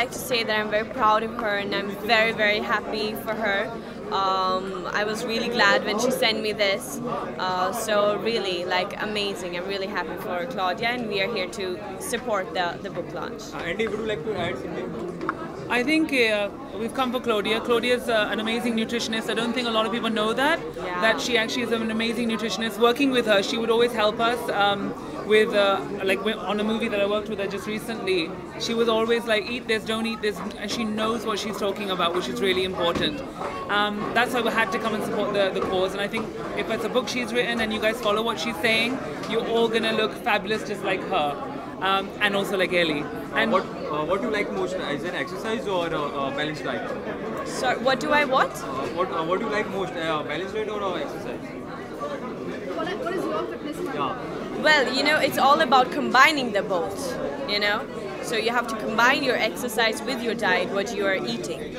like to say that I'm very proud of her and I'm very, very happy for her. I was really glad when she sent me this. So really, like, amazing. I'm really happy for Claudia, and we are here to support the book launch. Andy, would you like to add something? I think we've come for Claudia. Claudia is an amazing nutritionist. I don't think a lot of people know that. Yeah. That she actually is an amazing nutritionist. Working with her, she would always help us with on a movie that I worked with her just recently. She was always like, eat this, don't eat this, and she knows what she's talking about, which is really important. That's why we had to come and support the cause. And I think if it's a book she's written and you guys follow what she's saying, you're all gonna look fabulous just like her. And also like Ellie. And what do you like most, is it exercise or balanced diet? So, what do I what? What do you like most, balanced diet or exercise? What is your fitness plan? Yeah. Well, you know, it's all about combining the both, you know? So you have to combine your exercise with your diet, what you are eating.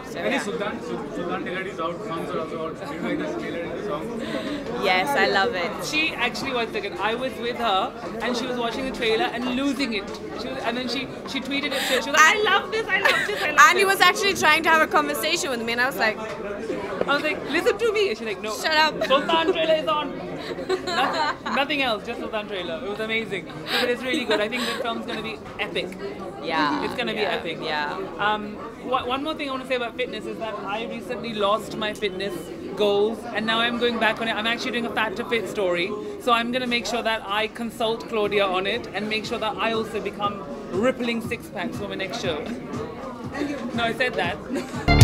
So, yeah. Sultan Taylor is out, songs are also out. Do you like the Taylor in the song? Yes, I love it. she actually was second. I was with her and she was watching the trailer and losing it. And then she tweeted it. She was like, I love this, I love this, I love this. And he was actually trying to have a conversation with me, and I was like, listen to me. And she's like, no. Shut up. Sultan trailer is on. Nothing else, just Sultan trailer. It was amazing. No, but it's really good. I think the film's going to be epic. yeah. It's going to be epic. Yeah. One more thing I want to say about fitness is that I recently lost my fitness goals and now I'm going back on it. I'm actually doing a Fat to Fit story. So I'm going to make sure that I consult Claudia on it and make sure that I also become rippling six packs for my next show. No, I said that.